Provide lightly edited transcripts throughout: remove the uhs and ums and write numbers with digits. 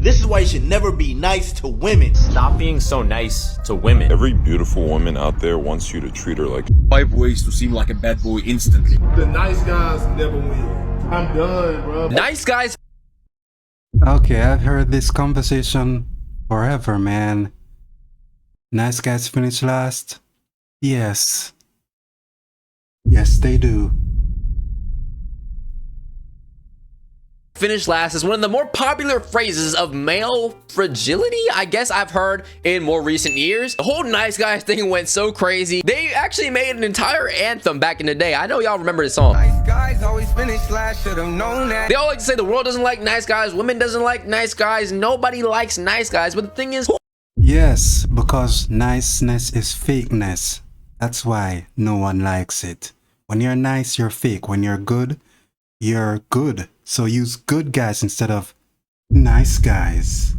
This is why you should never be nice to women. Stop being so nice to women. Every beautiful woman out there wants you to treat her like 5 ways to seem like a bad boy instantly. The nice guys never win. I'm done, bro. Nice guys. Okay, I've heard this conversation forever, man. Nice guys finish last? Yes. Yes, they do. Finish last is one of the more popular phrases of male fragility, I guess I've heard in more recent years. The whole nice guys thing went so crazy. They actually made an entire anthem back in the day. I know y'all remember this song. Nice guys always finish last, should have known that. They all like to say the world doesn't like nice guys, women doesn't like nice guys, nobody likes nice guys, but the thing is, Yes, because niceness is fakeness. That's why no one likes it. When you're nice, you're fake. When you're good, you're good. So use good guys instead of nice guys.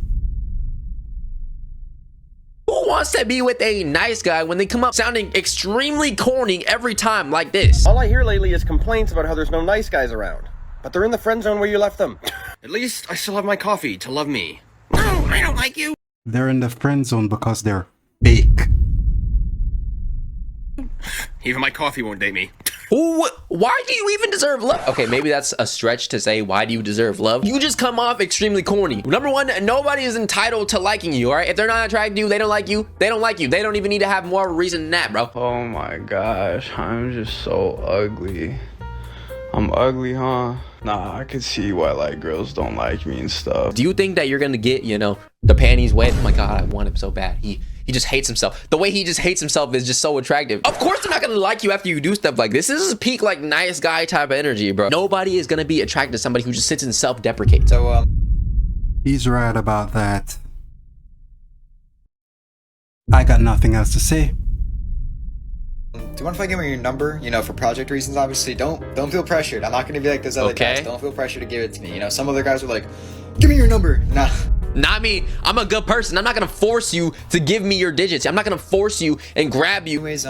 who wants to be with a nice guy when they come up sounding extremely corny every time like this? All I hear lately is complaints about how there's no nice guys around. But they're in the friend zone where you left them. At least I still have my coffee to love me. No, I don't like you. They're in the friend zone because they're fake. Even my coffee won't date me. Ooh, why do you even deserve love? Okay, maybe that's a stretch to say, why do you deserve love? You just come off extremely corny. Number one, nobody is entitled to liking you, all right? If they're not attracted to you, they don't like you. They don't like you. They don't even need to have more reason than that, bro. Oh my gosh, I'm just so ugly. I'm ugly, huh? Nah, I could see why like girls don't like me and stuff. Do you think that you're gonna get, you know, the panties wet? Oh my god, I want him so bad. He just hates himself. The way he just hates himself is just so attractive. Of course they're not gonna like you after you do stuff like this. This is peak like nice guy type of energy, bro. Nobody is gonna be attracted to somebody who just sits and self-deprecates. So He's right about that. I got nothing else to say. Do you mind if I give me your number? You know, for project reasons, obviously. Don't feel pressured. I'm not gonna be like those other guys. Don't feel pressured to give it to me. You know, some other guys are like, give me your number. Nah. Not me. I'm a good person. I'm not gonna force you to give me your digits. I'm not gonna force you and grab you. Anyways,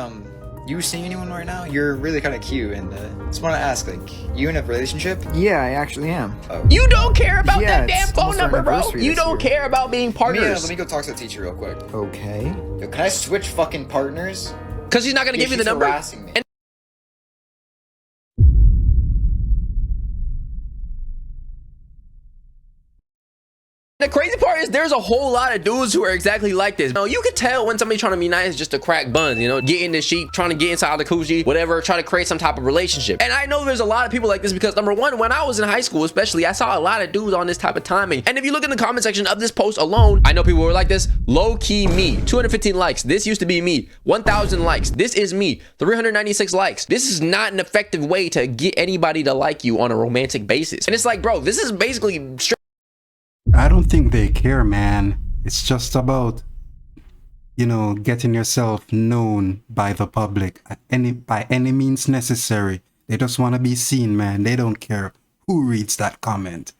you seeing anyone right now? You're really kind of cute, and just want to ask, like, you in a relationship? Yeah, I actually am. Oh. You don't care about Yeah, that damn it's phone almost our number, bro. anniversary You this don't year. care about being partners. Let me go talk to the teacher real quick. Okay. Yo, can I switch fucking partners? Because she's not gonna give you the she's number. harassing me. And the crazy part is there's a whole lot of dudes who are exactly like this. You know, you could tell when somebody's trying to be nice just to crack buns, you know, get in the sheet, trying to get inside the coochie, whatever, try to create some type of relationship. And I know there's a lot of people like this because number one, when I was in high school especially, I saw a lot of dudes on this type of timing. And if you look in the comment section of this post alone, I know people were like this. Low-key me, 215 likes. This used to be me. 1,000 likes. This is me. 396 likes. This is not an effective way to get anybody to like you on a romantic basis. And it's like, bro, this is basically straight. I don't think they care, man. It's just about, you know, getting yourself known by the public by any means necessary. They just want to be seen, man. They don't care who reads that comment.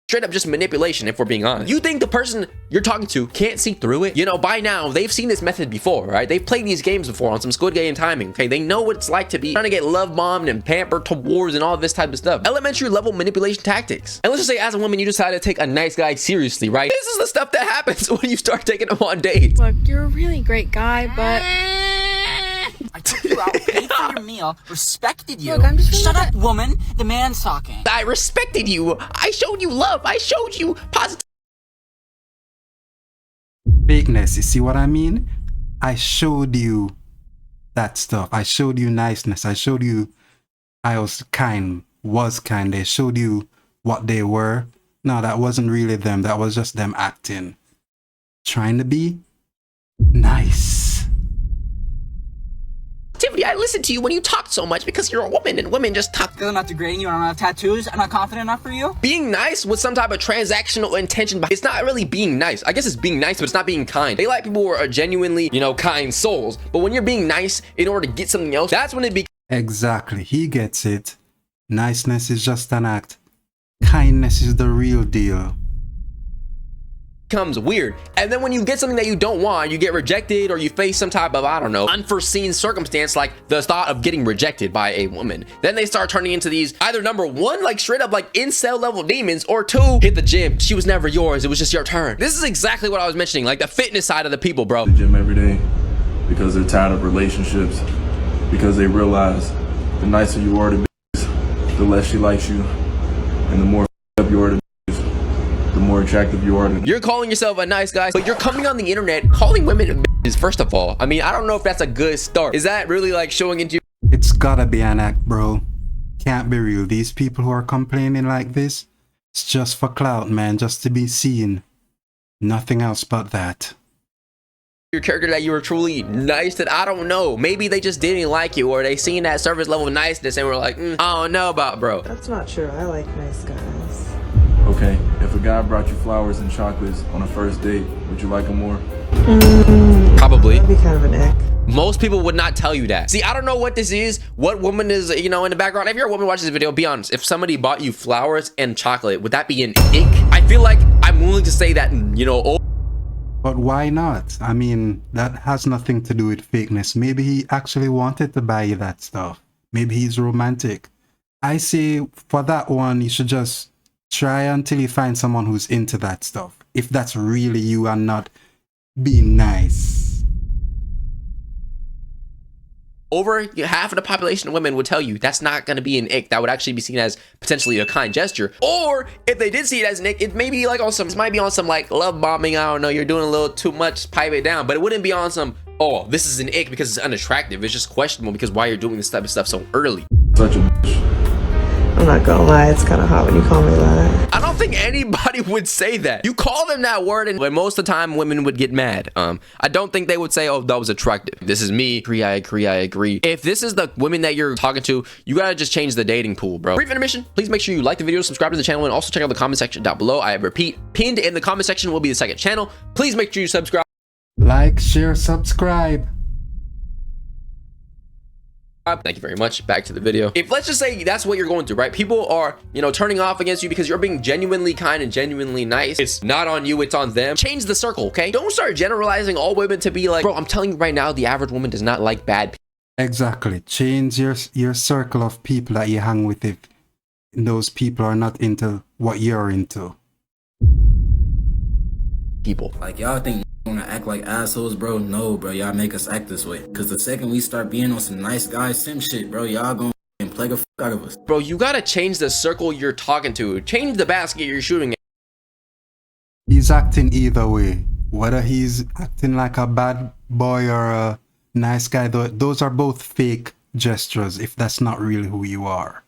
Straight up just manipulation, if we're being honest. You think the person you're talking to can't see through it? You know, by now, they've seen this method before, right? They've played these games before on some Squid Game timing, okay? They know what it's like to be trying to get love bombed and pampered towards and all this type of stuff. Elementary level manipulation tactics. And let's just say as a woman, you decide to take a nice guy seriously, right? This is the stuff that happens when you start taking them on dates. Look, you're a really great guy, but... I took you out, paid for your meal, respected you. Look, I'm just Shut up, woman. The man's talking. I respected you. I showed you love. I showed you positive. Fakeness, you see what I mean? I showed you that stuff. I showed you niceness. I showed you I was kind. They showed you what they were. No, that wasn't really them. That was just them acting. Trying to be nice. I listened to you when you talked so much because you're a woman and women just talk. Because I'm not degrading you and I don't have tattoos. I'm not confident enough for you. Being nice with some type of transactional intention, but it's not really being nice. I guess it's being nice, but it's not being kind. They like people who are genuinely, you know, kind souls. But when you're being nice in order to get something else, that's when it becomes. Exactly. He gets it. Niceness is just an act. Kindness is the real deal. becomes weird. And then when you get something that you don't want, you get rejected, or you face some type of, I don't know, unforeseen circumstance, like the thought of getting rejected by a woman. Then they start turning into these either number one, like straight up like incel level demons, or two, hit the gym. She was never yours. It was just your turn. This is exactly what I was mentioning, like the fitness side of the people, bro. The gym every day because they're tired of relationships, because they realize the nicer you are to bitches, the less she likes you, and the more up you are to bitches, the more attractive you are to. You're calling yourself a nice guy, but you're coming on the internet calling women bitches, first of all. I mean, I don't know if that's a good start. Is that really like showing into? It's gotta be an act, bro. Can't be real. These people who are complaining like this, it's just for clout, man, just to be seen. Nothing else but that. Your character that you were truly nice, that I don't know, maybe they just didn't like you, or they seen that surface level niceness and were like, I don't know about, bro. That's not true. I like nice guys. Okay, if a guy brought you flowers and chocolates on a first date, would you like him more? Probably. That'd be kind of an ick. Most people would not tell you that. See, I don't know what this is, what woman is, you know, in the background. If you're a woman watching this video, be honest. If somebody bought you flowers and chocolate, would that be an ick? I feel like I'm willing to say that, you know, oh. But why not? I mean, that has nothing to do with fakeness. Maybe he actually wanted to buy you that stuff. Maybe he's romantic. I say for that one, you should just try until you find someone who's into that stuff. If that's really you and not being nice. Over half of the population of women would tell you that's not going to be an ick. That would actually be seen as potentially a kind gesture. Or if they did see it as an ick, it may be like on some, it might be on some like love bombing. I don't know. You're doing a little too much, pipe it down. But it wouldn't be on some, oh, this is an ick because it's unattractive. It's just questionable because why you're doing this type of stuff so early. Such a bitch. I'm not gonna lie, it's kind of hot when you call me that. I don't think anybody would say that. You call them that word, and most of the time women would get mad. I don't think they would say, oh, that was attractive. This is me. I agree. If this is the women that you're talking to, you gotta just change the dating pool, bro. Brief intermission. Please make sure you like the video, subscribe to the channel, and also check out the comment section down below. I repeat, pinned in the comment section will be the second channel. Please make sure you subscribe. Like, share, subscribe. Thank you very much. Back to the video. If let's just say that's what you're going through, right? People are, you know, turning off against you because you're being genuinely kind and genuinely nice. It's not on you, it's on them. Change the circle, okay? Don't start generalizing all women to be like, bro, I'm telling you right now, the average woman does not like bad people. Exactly. Change your circle of people that you hang with if those people are not into what you're into. People. Like, y'all think wanna act like assholes, bro? No, bro, y'all make us act this way. Cause the second we start being on some nice guy sim shit, bro, y'all gonna plague the fuck out of us. Bro, you gotta change the circle you're talking to. Change the basket you're shooting at. He's acting either way. Whether he's acting like a bad boy or a nice guy, those are both fake gestures if that's not really who you are.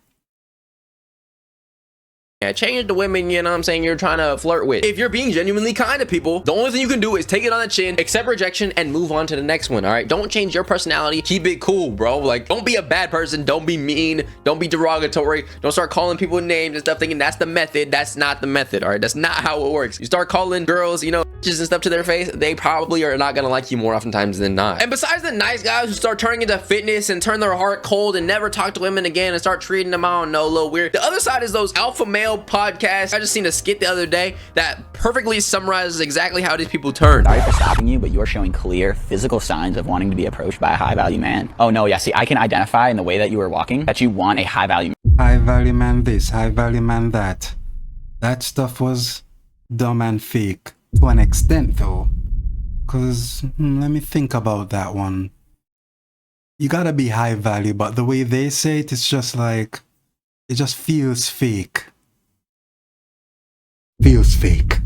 Yeah, change the women, you know what I'm saying, you're trying to flirt with. If you're being genuinely kind to people, the only thing you can do is take it on the chin, accept rejection, and move on to the next one, all right? Don't change your personality. Keep it cool, bro. Like, don't be a bad person. Don't be mean. Don't be derogatory. Don't start calling people names and stuff thinking that's the method. That's not the method, all right? That's not how it works. You start calling girls, you know, bitches and stuff to their face, they probably are not gonna like you more oftentimes than not. And besides the nice guys who start turning into fitness and turn their heart cold and never talk to women again and start treating them, I don't know, a little weird. The other side is those alpha male podcasts. I just seen a skit the other day that perfectly summarizes exactly how these people turn. Sorry for stopping you, but you're showing clear physical signs of wanting to be approached by a high value man. Oh no, yeah, see, I can identify in the way that you were walking that you want a high value man. High value man this, high value man that. That stuff was dumb and fake to an extent though. Cause let me think about that one. You gotta be high value, but the way they say it, it's just like, it just feels fake. Feels fake.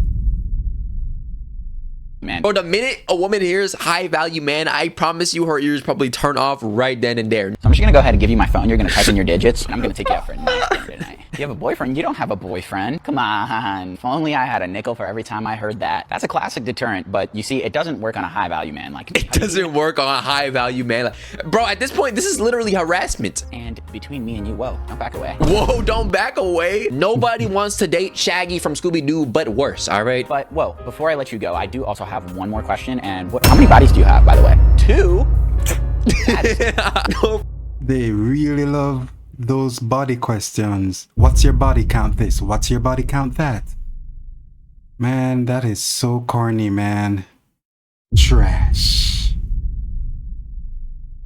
Man. Bro, the minute a woman hears high value man, I promise you her ears probably turn off right then and there. So I'm just gonna go ahead and give you my phone. You're gonna type in your digits, and I'm gonna take you out for a nice dinner tonight. You have a boyfriend? You don't have a boyfriend. Come on. If only I had a nickel for every time I heard that. That's a classic deterrent, but you see, it doesn't work on a high value man. Like, it doesn't work on a high value man. Like, bro, at this point, this is literally harassment. And between me and you, whoa, don't back away. Whoa, don't back away. Nobody wants to date Shaggy from Scooby-Doo, but worse, all right? But whoa, before I let you go, I do also have one more question. And how many bodies do you have, by the way? 2? They really love those body questions. What's your body count this? What's your body count that? Man, that is so corny, man. Trash.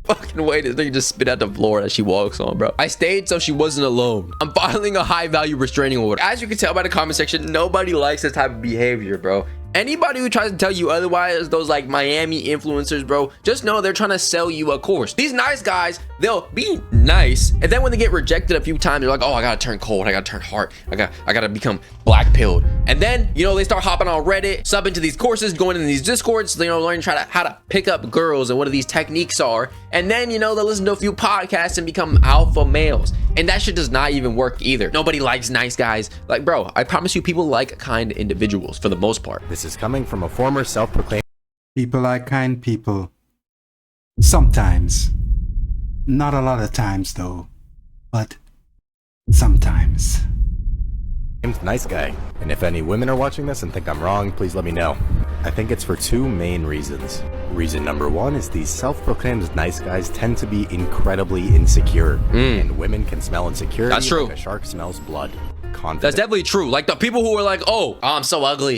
Fucking way this nigga just spit out the floor that she walks on, bro. I stayed so she wasn't alone. I'm filing a high value restraining order. As you can tell by the comment section, nobody likes this type of behavior, bro. Anybody who tries to tell you otherwise, those like Miami influencers, bro, just know they're trying to sell you a course. These nice guys, they'll be nice, and then when they get rejected a few times, they're like, oh, I gotta turn cold, I gotta turn hard, I gotta become black pilled. And then, you know, they start hopping on Reddit, subbing to these courses, going into these discords, you know, learning how to pick up girls and what these techniques are. And then, you know, they'll listen to a few podcasts and become alpha males. And that shit does not even work either. Nobody likes nice guys. Like, bro, I promise you, people like kind individuals for the most part. This is coming from a former self-proclaimed... People like kind people. Sometimes. Not a lot of times, though. But sometimes. nice guy. And if any women are watching this and think I'm wrong, please let me know. I think it's for two main reasons. Reason number one is these self-proclaimed nice guys tend to be incredibly insecure. And women can smell insecurity. That's true. Like a shark smells blood. Confident. That's definitely true. Like the people who are like, oh, I'm so ugly,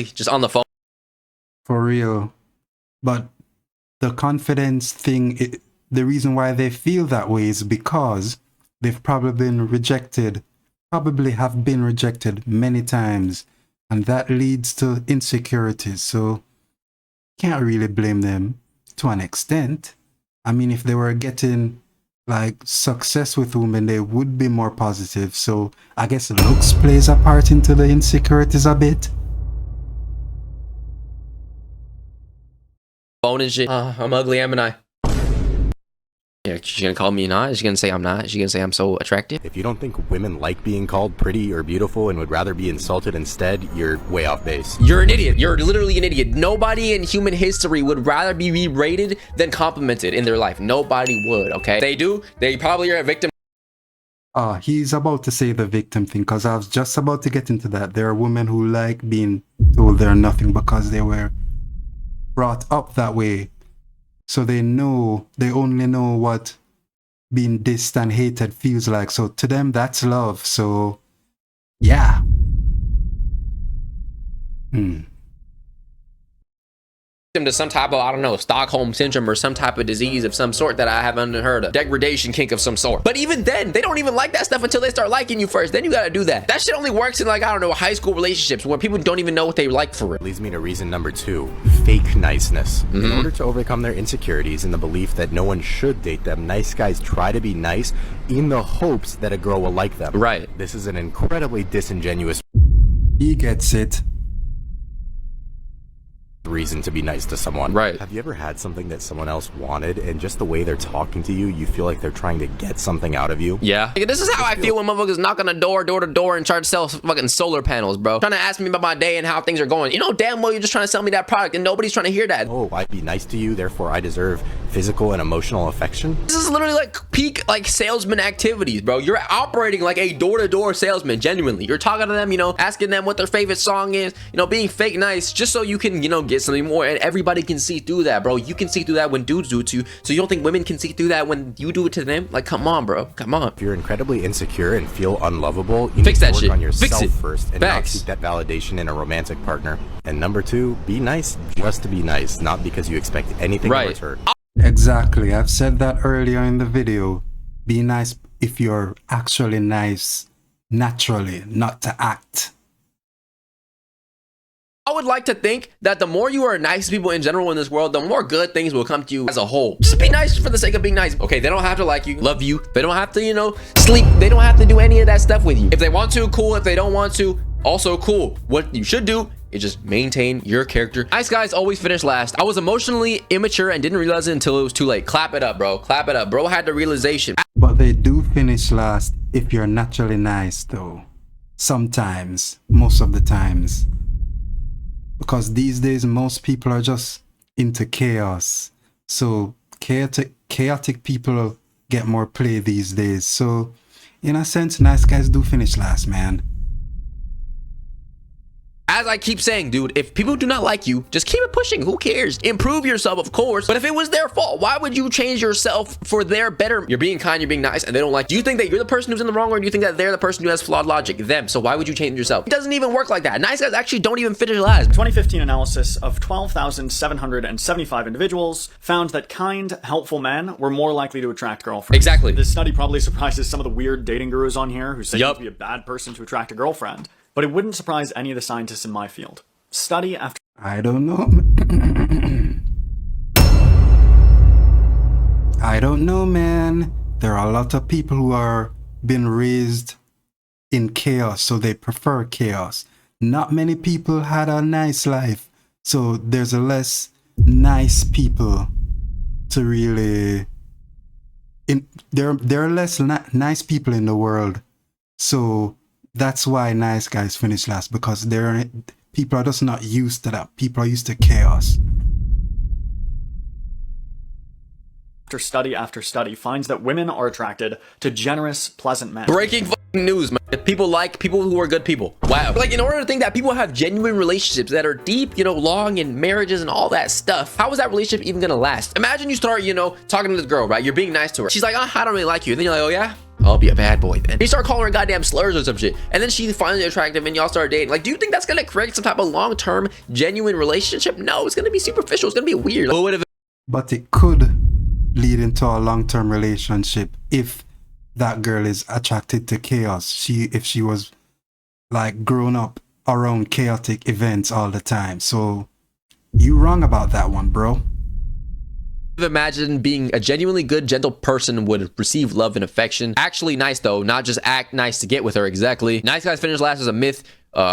just on the phone. For real. But the confidence thing, the reason why they feel that way is because they've probably been rejected, probably have been rejected many times. And that leads to insecurities. So can't really blame them to an extent. I mean, if they were getting like success with women, they would be more positive. So I guess looks plays a part into the insecurities a bit. Phone and shit. I'm ugly, haven't I? Yeah, she's gonna call me not? She's gonna say I'm not? She's gonna say I'm so attractive? If you don't think women like being called pretty or beautiful and would rather be insulted instead, you're way off base. You're an idiot. You're literally an idiot. Nobody in human history would rather be berated than complimented in their life. Nobody would, okay? They do. They probably are a victim. He's about to say the victim thing, because I was just about to get into that. There are women who like being told they're nothing because they were brought up that way. So they only know what being dissed and hated feels like. So to them, that's love. So, yeah. To some type of, I don't know, Stockholm syndrome or some type of disease of some sort that I haven't heard of. Degradation kink of some sort. But even then, they don't even like that stuff until they start liking you first. Then you gotta do that. That shit only works in, like, I don't know, high school relationships where people don't even know what they like for it. Leads me to reason number two, fake niceness. In order to overcome their insecurities and the belief that no one should date them, nice guys try to be nice in the hopes that a girl will like them. Right. This is an incredibly disingenuous... He gets it. Reason to be nice to someone. Right. Have you ever had something that someone else wanted and just the way they're talking to you, you feel like they're trying to get something out of you? Yeah. Like, this is how I feel when motherfuckers knock on the door to door and try to sell fucking solar panels, bro. Trying to ask me about my day and how things are going. You know damn well you're just trying to sell me that product and nobody's trying to hear that. Oh, I'd be nice to you, therefore I deserve physical and emotional affection? This is literally like peak like salesman activities, bro. You're operating like a door-to-door salesman, genuinely. You're talking to them, you know, asking them what their favorite song is, you know, being fake nice just so you can, you know, get something more. And everybody can see through that, bro. You can see through that when dudes do it to you. So you don't think women can see through that when you do it to them? Like, come on, bro. Come on. If you're incredibly insecure and feel unlovable, you Fix need that to work shit. on yourself Fix it. first and Facts. not seek that validation in a romantic partner. And number two, be nice just to be nice, not because you expect anything in return. Exactly. I've said that earlier in the video. Be nice if you're actually nice naturally, not to act. I would like to think that the more you are nice to people in general in this world, the more good things will come to you as a whole. Just be nice for the sake of being nice. Okay, they don't have to like you, love you. They don't have to, you know, sleep. They don't have to do any of that stuff with you. If they want to, cool. If they don't want to, also cool. What you should do is just maintain your character. Nice guys always finish last. I was emotionally immature and didn't realize it until it was too late. Clap it up, bro. Clap it up. Bro had the realization. But they do finish last if you're naturally nice, though. Sometimes. Most of the times. Because these days, most people are just into chaos. So chaotic people get more play these days. So in a sense, nice guys do finish last, man. as I keep saying, dude, if people do not like you, just keep it pushing. Who cares? Improve yourself, of course. But if it was their fault, why would you change yourself for their better? You're being kind, you're being nice, and they don't like. Do you think that you're the person who's in the wrong, or do you think that they're the person who has flawed logic? Them. So why would you change yourself? It doesn't even work like that. Nice guys actually don't even finish last. 2015 analysis of 12,775 individuals found that kind, helpful men were more likely to attract girlfriends. Exactly. This study probably surprises some of the weird dating gurus on here who say you have to be a bad person to attract a girlfriend, but it wouldn't surprise any of the scientists in my field. Study after... I don't know. I don't know, man. There are a lot of people who are been raised in chaos, so they prefer chaos. Not many people had a nice life, so there's a less nice people to really... There are less nice people in the world, so that's why nice guys finish last, because people are just not used to that. People are used to chaos. After study finds that women are attracted to generous, pleasant men. Breaking news, man. People like people who are good people. Wow. Like, in order to think that people have genuine relationships that are deep, you know, long, and marriages and all that stuff, how is that relationship even gonna last? Imagine you start, you know, talking to this girl, right? You're being nice to her. She's like, oh, I don't really like you. And then you're like, oh yeah? I'll be a bad boy then. You start calling her goddamn slurs or some shit. And then she's finally attractive and y'all start dating. Like, do you think that's gonna create some type of long-term, genuine relationship? No, it's gonna be superficial. It's gonna be weird. But it could lead into a long-term relationship if that girl is attracted to chaos. If she was like grown up around chaotic events all the time. So you wrong about that one, bro. Imagine being a genuinely good, gentle person would receive love and affection. Actually nice though, not just act nice to get with her. Exactly. Nice guys finish last is a myth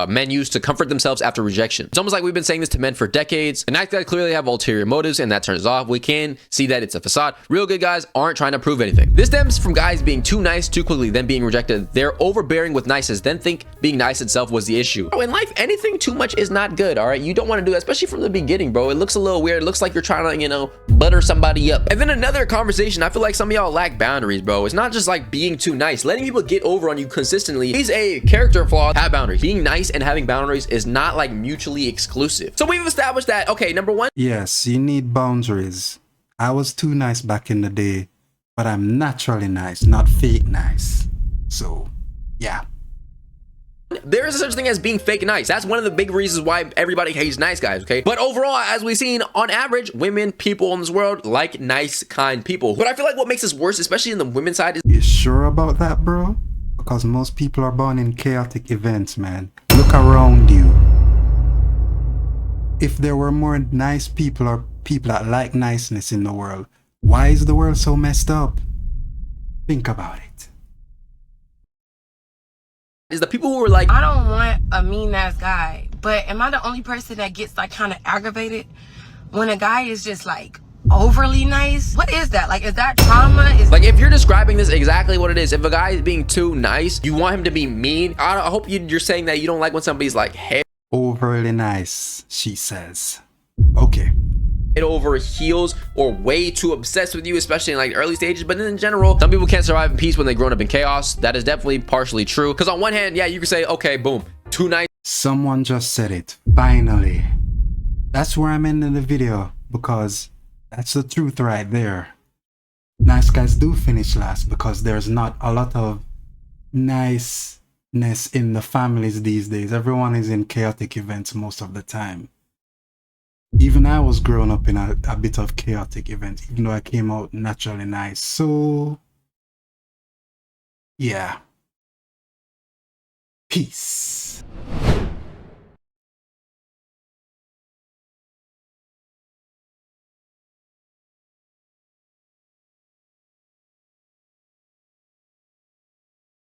men use to comfort themselves after rejection. It's almost like we've been saying this to men for decades. And nice guys clearly have ulterior motives, and that turns off. We can see that it's a facade. Real good guys aren't trying to prove anything. This stems from guys being too nice too quickly, then being rejected. They're overbearing with niceness, then think being nice itself was the issue. Bro, in life, anything too much is not good, all right? You don't want to do that, especially from the beginning, bro. It looks a little weird. It looks like you're trying to, you know, butter somebody up. And then another conversation, I feel like some of y'all lack boundaries, bro. It's not just like being too nice. Letting people get over on you consistently is a character flaw. Have boundaries. Being nice and having boundaries is not like mutually exclusive. So we've established that, okay, number one. Yes, you need boundaries. I was too nice back in the day, but I'm naturally nice, not fake nice. So, yeah. There is such thing as being fake nice. That's one of the big reasons why everybody hates nice guys, okay? But overall, as we've seen, on average, women, people in this world like nice, kind people. But I feel like what makes this worse, especially in the women's side, is... You sure about that, bro? Because most people are born in chaotic events, man. Look around you. If there were more nice people or people that like niceness in the world, why is the world so messed up? Think about it. Is the people who are like, I don't want a mean ass guy, but am I the only person that gets like kind of aggravated when a guy is just like overly nice? What is that? Like, is that trauma? Is like, if you're describing this exactly what it is, if a guy is being too nice, you want him to be mean. I hope you're saying that you don't like when somebody's like, hey, overly nice, she says. Okay. It over heels or way too obsessed with you, especially in like early stages. But in general, some people can't survive in peace when they've grown up in chaos. That is definitely partially true, because on one hand, yeah, you can say, okay, boom, too nice. Someone just said it. Finally. That's where I'm ending the video, because that's the truth right there. Nice guys do finish last because there's not a lot of niceness in the families these days. Everyone is in chaotic events most of the time. Even I was growing up in a bit of chaotic event, even though I came out naturally nice. So, yeah. Peace.